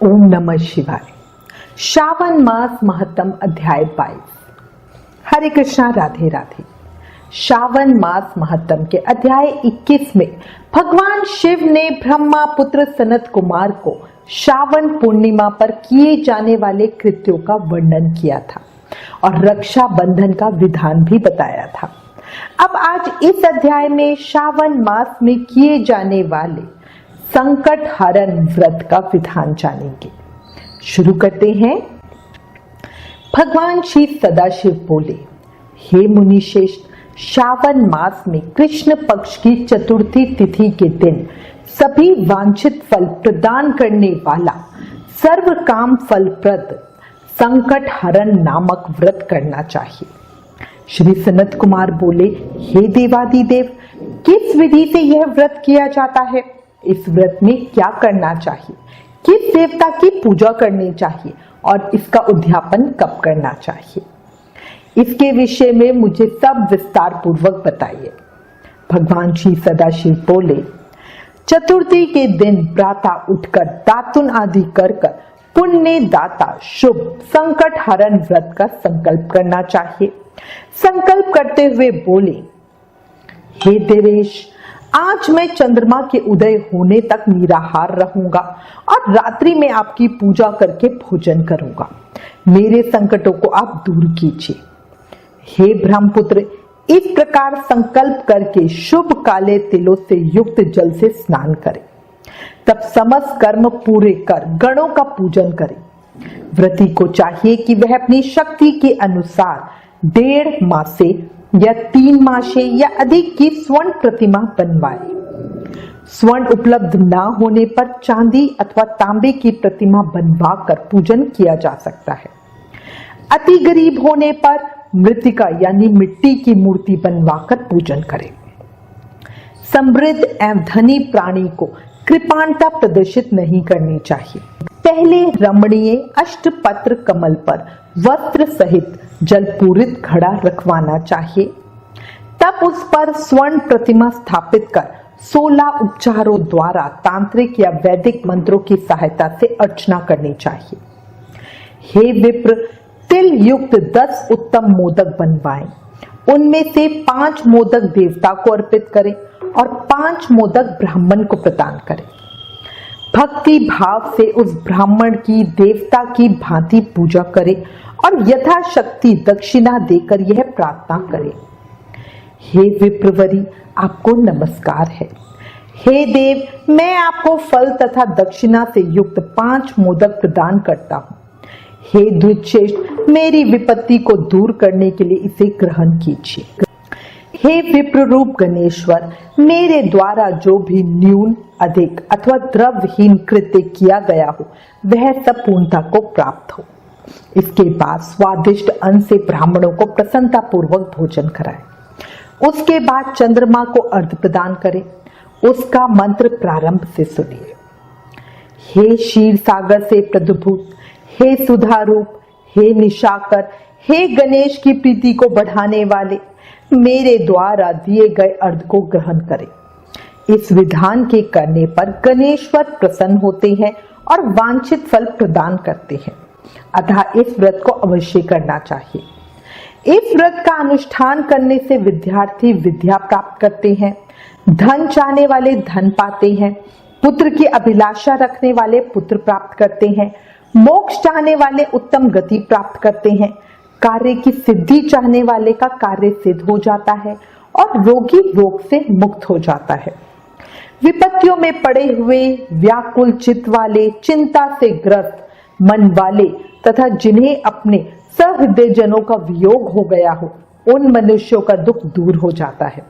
ओम नमः शिवाय। श्रावण मास महत्तम अध्याय 22। हरे कृष्णा, राधे राधे। श्रावण मास महत्तम के अध्याय 21 में भगवान शिव ने ब्रह्मा पुत्र सनत कुमार को श्रावण पूर्णिमा पर किए जाने वाले कृत्यों का वर्णन किया था और रक्षा बंधन का विधान भी बताया था। अब आज इस अध्याय में श्रावण मास में किए जाने वाले संकट हरण व्रत का विधान जानेंगे। शुरू करते हैं। भगवान श्री सदाशिव बोले, हे मुनिश्रेष्ठ, श्रावण मास में कृष्ण पक्ष की चतुर्थी तिथि के दिन सभी वांछित फल प्रदान करने वाला सर्व काम फलप्रद संकट हरण नामक व्रत करना चाहिए। श्री सनत कुमार बोले, हे देवादिदेव, किस विधि से यह व्रत किया जाता है? इस व्रत में क्या करना चाहिए? किस देवता की पूजा करनी चाहिए और इसका उद्यापन कब करना चाहिए? इसके विषय में मुझे सब विस्तार पूर्वक बताइए। भगवान श्री सदाशिव बोले, चतुर्थी के दिन प्रातः उठकर दातुन आदि कर पुण्य दाता शुभ संकट हरण व्रत का संकल्प करना चाहिए। संकल्प करते हुए बोले, हे देवेश, आज मैं चंद्रमा के उदय होने तक निराहार रहूंगा और रात्रि में आपकी पूजा करके भोजन करूंगा। मेरे संकटों को आप दूर कीजिए। हे ब्रह्मपुत्र, इस प्रकार संकल्प करके शुभ काले तिलों से युक्त जल से स्नान करें। तब समस्त कर्म पूरे कर गणों का पूजन करें। व्रती को चाहिए कि वह अपनी शक्ति के अनुसार 1.5 मासे या 3 मासे या अधिक की स्वर्ण प्रतिमा बनवाए। स्वर्ण उपलब्ध न होने पर चांदी अथवा तांबे की प्रतिमा बनवा कर पूजन किया जा सकता है। अति गरीब होने पर मृतिका यानी मिट्टी की मूर्ति बनवाकर पूजन करें। समृद्ध एवं धनी प्राणी को कृपाणता प्रदर्शित नहीं करनी चाहिए। पहले रमणीय अष्टपत्र कमल पर वस्त्र सहित जल पूरित घड़ा रखवाना चाहिए। तब उस पर स्वर्ण प्रतिमा स्थापित कर 16 उपचारों द्वारा तांत्रिक या वैदिक मंत्रों की सहायता से अर्चना करनी चाहिए। हे विप्र, तिल युक्त 10 उत्तम मोदक बनवाएं। उनमें से 5 मोदक देवता को अर्पित करें और 5 मोदक ब्राह्मण को प्रदान करें। भक्ति भाव से उस ब्राह्मण की देवता की भांति पूजा करें और यथाशक्ति दक्षिणा देकर यह प्रार्थना करें, हे विप्रवरी, आपको नमस्कार है। हे देव, मैं आपको फल तथा दक्षिणा से युक्त 5 मोदक प्रदान करता हूँ। हे द्विजश्रेष्ठ, मेरी विपत्ति को दूर करने के लिए इसे ग्रहण कीजिए। हे विप्र रूप गणेश्वर, मेरे द्वारा जो भी न्यून अधिक अथवा द्रव्यहीन कृत्य किया गया हो वह सब पूर्णता को प्राप्त हो। इसके बाद स्वादिष्ट अन्न से ब्राह्मणों को प्रसन्नता पूर्वक भोजन कराएं। उसके बाद चंद्रमा को अर्घ्य प्रदान करें। उसका मंत्र प्रारंभ से सुनिए। हे क्षीर सागर से प्रद्भूत, हे सुधारूप, हे निशाकर, हे गणेश की प्रीति को बढ़ाने वाले, मेरे द्वारा दिए गए अर्घ्य को ग्रहण करें। इस विधान के करने पर गणेश्वर प्रसन्न होते हैं और वांछित फल प्रदान करते हैं। अतः इस व्रत को अवश्य करना चाहिए। इस व्रत का अनुष्ठान करने से विद्यार्थी विद्या प्राप्त करते हैं, धन चाहने वाले धन पाते हैं, पुत्र की अभिलाषा रखने वाले पुत्र प्राप्त करते हैं, मोक्ष चाहने वाले उत्तम गति प्राप्त करते हैं, कार्य की सिद्धि चाहने वाले का कार्य सिद्ध हो जाता है और रोगी रोग से मुक्त हो जाता है। विपत्तियों में पड़े हुए, व्याकुल चित्त वाले, चिंता से ग्रस्त मन वाले तथा जिन्हें अपने सहृदय जनों का वियोग हो गया हो, उन मनुष्यों का दुख दूर हो जाता है।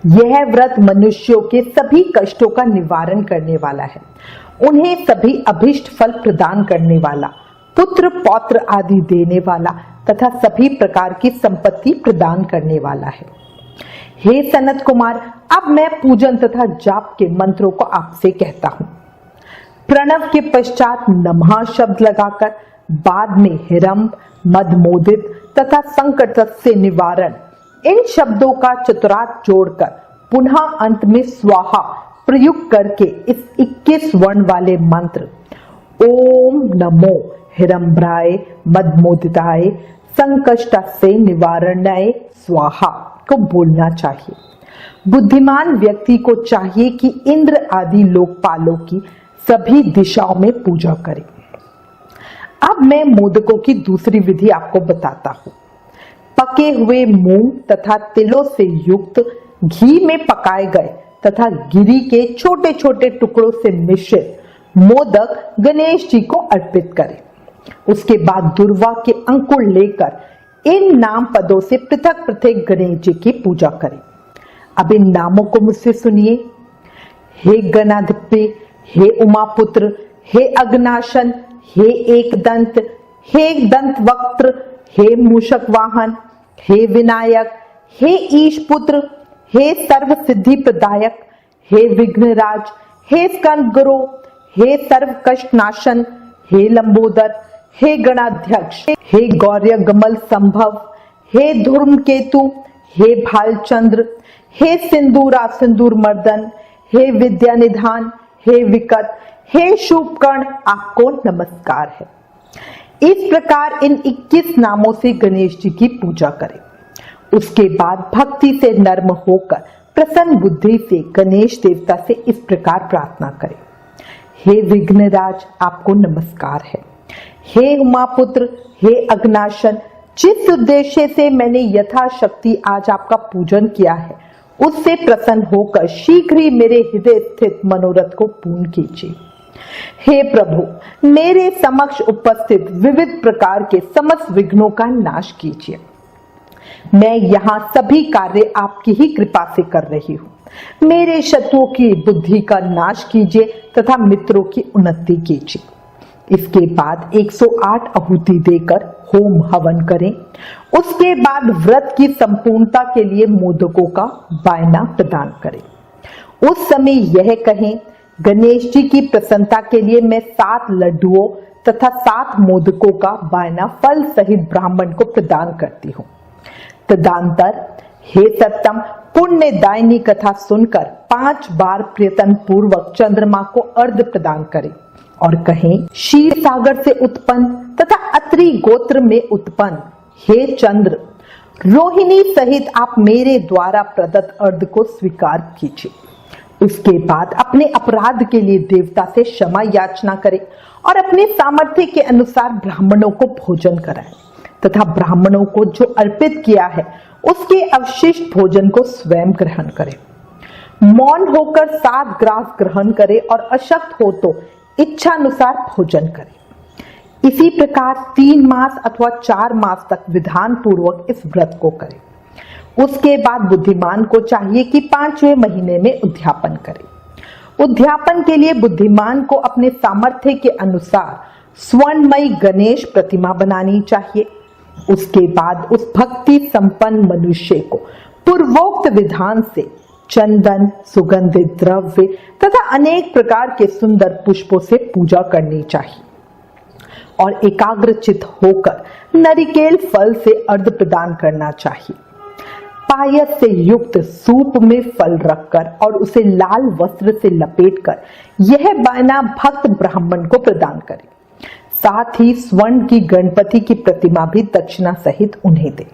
यह व्रत मनुष्यों के सभी कष्टों का निवारण करने वाला है। उन्हें सभी अभिष्ट फल प्रदान करने वाला, पुत्र पौत्र आदि देने वाला तथा सभी प्रकार की संपत्ति प्रदान करने वाला है। हे सनत कुमार, अब मैं पूजन तथा जाप के मंत्रों को आपसे कहता हूँ। प्रणव के पश्चात नमः शब्द लगाकर बाद में हिरंब, मदमोदित तथा संकट से निवारण, इन शब्दों का चतुरार्थ जोड़कर पुनः अंत में स्वाहा प्रयुक्त करके इस 21 वर्ण वाले मंत्र ओम नमो हिरंभ्राय मदमोदिताय संकष्टस्य निवारणाय स्वाहा को बोलना चाहिए। बुद्धिमान व्यक्ति को चाहिए कि इंद्र आदि लोकपालों की सभी दिशाओं में पूजा करें। अब मैं मोदकों की दूसरी विधि आपको बताता हूं। पके हुए मूंग तथा तिलों से युक्त घी में पकाए गए तथा गिरी के छोटे छोटे टुकड़ों से मिश्रित मोदक गणेश जी को अर्पित करें। उसके बाद दुर्वा के अंकुर लेकर इन नाम पदों से पृथक पृथक गणेश जी की पूजा करें। अब इन नामों को मुझसे सुनिए। हे गणाधिपति, हे उमापुत्र, हे अग्नाशन, हे एकदंत, हे दंत वक्त्र, हे मूषक वाहन, हे विनायक, हे ईशपुत्र, हे सर्व सिद्धि प्रदायक, हे विघ्नराज, हे स्कंद गुरु, हे सर्व कष्ट नाशन, हे लंबोदर, हे गणाध्यक्ष, हे गौर्य गमल संभव, हे धूर्म केतु, हे भालचंद्र, हे सिंदूरा सिंदूर मर्दन, हे विद्या निधान, हे विकट, हे शुभकर्ण, आपको नमस्कार है। इस प्रकार इन 21 नामों से गणेश जी की पूजा करें। उसके बाद भक्ति से नर्म होकर प्रसन्न बुद्धि से गणेश देवता से इस प्रकार प्रार्थना करें। हे विघ्नराज, आपको नमस्कार है। हे उमापुत्र, हे अग्नाशन, जिस उद्देश्य से मैंने यथाशक्ति आज आपका पूजन किया है उससे प्रसन्न होकर शीघ्र ही मेरे हृदय स्थित मनोरथ को पूर्ण कीजिए। हे प्रभु, मेरे समक्ष उपस्थित विविध प्रकार के समस्त विघ्नों का नाश कीजिए। मैं यहाँ सभी कार्य आपकी ही कृपा से कर रही हूँ। मेरे शत्रुओं की बुद्धि का नाश कीजिए तथा मित्रों की उन्नति कीजिए। इसके बाद 108 आहुति देकर होम हवन करें। उसके बाद व्रत की संपूर्णता के लिए मोदकों का वायना प्रदान करें। उस समय यह कहें, गणेश जी की प्रसन्नता के लिए मैं 7 लड्डुओं तथा 7 मोदकों का वायना फल सहित ब्राह्मण को प्रदान करती हूँ। तदंतर हे सत्तम, पुण्यदायिनी कथा सुनकर 5 बार प्रयत्न पूर्वक चंद्रमा को अर्घ्य प्रदान करें और कहें, क्षीर सागर से उत्पन्न तथा अत्रि गोत्र में उत्पन्न हे चंद्र, रोहिणी सहित आप मेरे द्वारा प्रदत्त अर्घ्य को स्वीकार कीजिए। उसके बाद अपने अपराध के लिए देवता से क्षमा याचना करें और अपने सामर्थ्य के अनुसार ब्राह्मणों को भोजन कराएं तथा ब्राह्मणों को जो अर्पित किया है उसके अवशिष्ट भोजन को स्वयं ग्रहण करें। मौन होकर 7 ग्रास ग्रहण करें और अशक्त हो तो इच्छानुसार भोजन करें। इसी प्रकार 3 मास अथवा 4 मास तक विधान पूर्वक इस व्रत को करें। उसके बाद बुद्धिमान को चाहिए कि 5वें महीने में उद्यापन करें। उद्यापन के लिए बुद्धिमान को अपने सामर्थ्य के अनुसार स्वर्णमयी गणेश प्रतिमा बनानी चाहिए। उसके बाद उस भक्ति संपन्न मनुष्य को पूर्वोक्त विधान से चंदन, सुगंधित द्रव्य तथा अनेक प्रकार के सुंदर पुष्पों से पूजा करनी चाहिए और एकाग्रचित होकर नारिकेल फल से अर्घ्य प्रदान करना चाहिए। पायस से युक्त सूप में फल रखकर और उसे लाल वस्त्र से लपेटकर यह वायना भक्त ब्राह्मण को प्रदान करें। साथ ही स्वर्ण की गणपति की प्रतिमा भी दक्षिणा सहित उन्हें दे।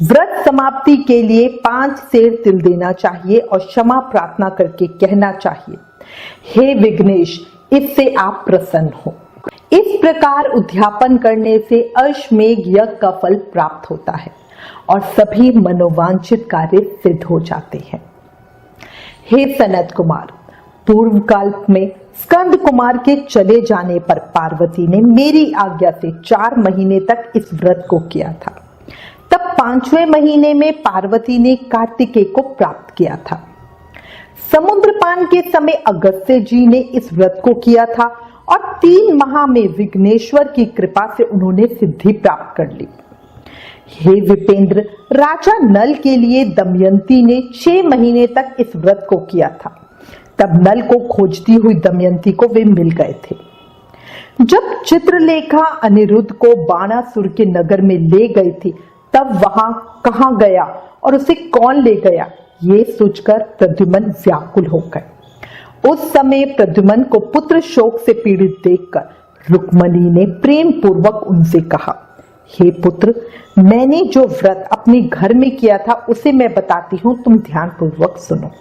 व्रत समाप्ति के लिए 5 सेर तिल देना चाहिए और क्षमा प्रार्थना करके कहना चाहिए, हे विघ्नेश, इससे आप प्रसन्न हो। इस प्रकार उद्यापन करने से अश्वमेघ यज्ञ का फल प्राप्त होता है और सभी मनोवांछित कार्य सिद्ध हो जाते हैं। हे सनत कुमार, पूर्व काल में स्कंद कुमार के चले जाने पर पार्वती ने मेरी आज्ञा से 4 महीने तक इस व्रत को किया था। तब 5वें महीने में पार्वती ने कार्तिकेय को प्राप्त किया था। समुद्रपान के समय अगस्त्य जी ने इस व्रत को किया था और 3 माह में विघ्नेश्वर की कृपा से उन्होंने सिद्धि प्राप्त कर ली। हे विपेंद्र, राजा नल के लिए दमयंती ने 6 महीने तक इस व्रत को किया था। तब नल को खोजती हुई दमयंती को वे मिल गए थे। जब चित्रलेखा अनिरुद्ध को बाणासुर के नगर में ले गई थी, तब वहां कहां गया और उसे कौन ले गया, ये सोचकर प्रद्युम्न व्याकुल हो गए उस समय प्रद्युम्न को पुत्र शोक से पीड़ित देखकर रुक्मणी ने प्रेम पूर्वक उनसे कहा, हे पुत्र, मैंने जो व्रत अपने घर में किया था उसे मैं बताती हूँ, तुम ध्यान पूर्वक सुनो।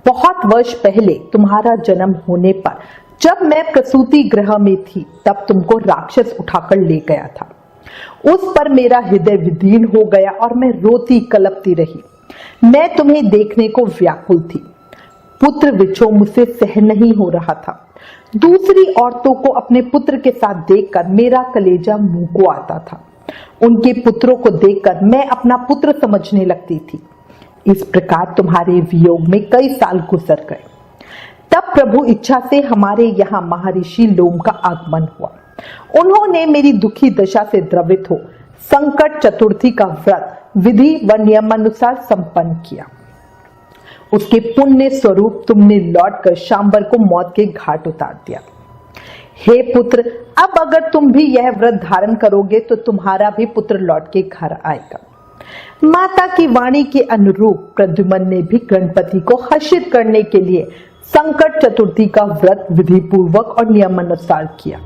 बहुत वर्ष पहले तुम्हारा जन्म होने पर जब मैं प्रसूति गृह में थी तब तुमको राक्षस उठाकर ले गया था। उस पर मेरा हृदय विदीर्ण हो गया और मैं रोती कलपती रही। मैं तुम्हें देखने को व्याकुल थी। पुत्र विछोह मुझसे सहन नहीं हो रहा था। दूसरी औरतों को अपने पुत्र के साथ देखकर मेरा कलेजा मुंह को आता था। उनके पुत्रों को देखकर मैं अपना पुत्र समझने लगती थी। इस प्रकार तुम्हारे वियोग में कई साल गुजर गए। तब प्रभु इच्छा से हमारे यहाँ महर्षि लोम का आगमन हुआ। उन्होंने मेरी दुखी दशा से द्रवित हो संकट चतुर्थी का व्रत विधि व नियमानुसार संपन्न किया। उसके पुण्य स्वरूप तुमने लौटकर शांबर को मौत के घाट उतार दिया। हे पुत्र, अब अगर तुम भी यह व्रत धारण करोगे तो तुम्हारा भी पुत्र लौट के घर आएगा। माता की वाणी के अनुरूप प्रद्युम्न ने भी गणपति को हर्षित करने के लिए संकट चतुर्थी का व्रत विधि पूर्वक और नियमानुसार किया।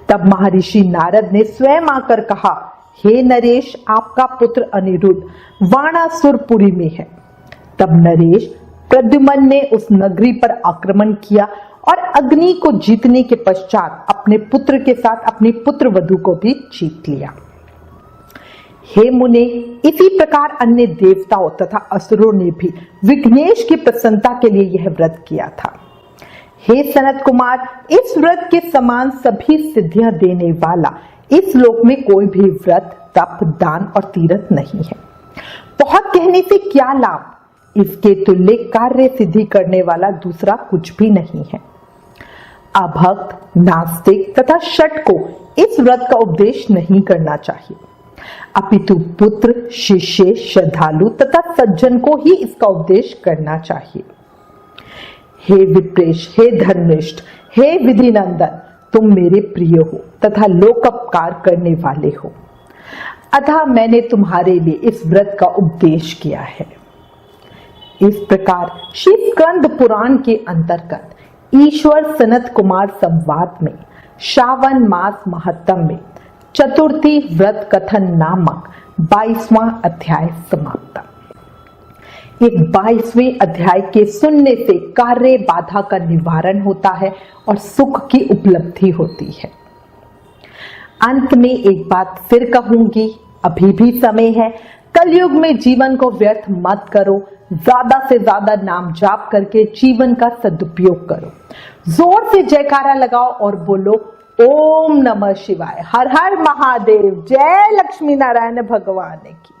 तब महर्षि नारद ने स्वयं आकर कहा, हे नरेश, आपका पुत्र अनिरुद्ध वाणासुरपुरी में है। तब नरेश प्रद्युम्न ने उस नगरी पर आक्रमण किया और अग्नि को जीतने के पश्चात अपने पुत्र के साथ अपनी पुत्र वधू को भी जीत लिया। हे मुने, इसी प्रकार अन्य देवताओं तथा असुरों ने भी विघ्नेश की प्रसन्नता के लिए यह व्रत किया था। हे सनत कुमार, इस व्रत के समान सभी सिद्धियां देने वाला इस लोक में कोई भी व्रत, तप, दान और तीर्थ नहीं है। बहुत कहने से क्या लाभ, इसके तुल्य कार्य सिद्धि करने वाला दूसरा कुछ भी नहीं है। अभक्त, नास्तिक तथा शठ को इस व्रत का उपदेश नहीं करना चाहिए, अपितु पुत्र, शिष्य, श्रद्धालु तथा सज्जन को ही इसका उपदेश करना चाहिए। हे विप्रेश, हे धर्मनिष्ठ, हे विधिनंदन, तुम मेरे प्रिय हो तथा लोकोपकार करने वाले हो, अतः मैंने तुम्हारे लिए इस व्रत का उपदेश किया है। इस प्रकार श्री स्कंद पुराण के अंतर्गत ईश्वर सनत कुमार संवाद में श्रावण मास महत्तम में चतुर्थी व्रत कथन नामक 22वां अध्याय समाप्त। एक 22वें अध्याय के सुनने से कार्य बाधा का निवारण होता है और सुख की उपलब्धि होती है। अंत में एक बात फिर कहूंगी, अभी भी समय है। कलयुग में जीवन को व्यर्थ मत करो, ज्यादा से ज्यादा नाम जाप करके जीवन का सदुपयोग करो। जोर से जयकारा लगाओ और बोलो ओम नमः शिवाय, हर हर महादेव, जय लक्ष्मी नारायण भगवान की।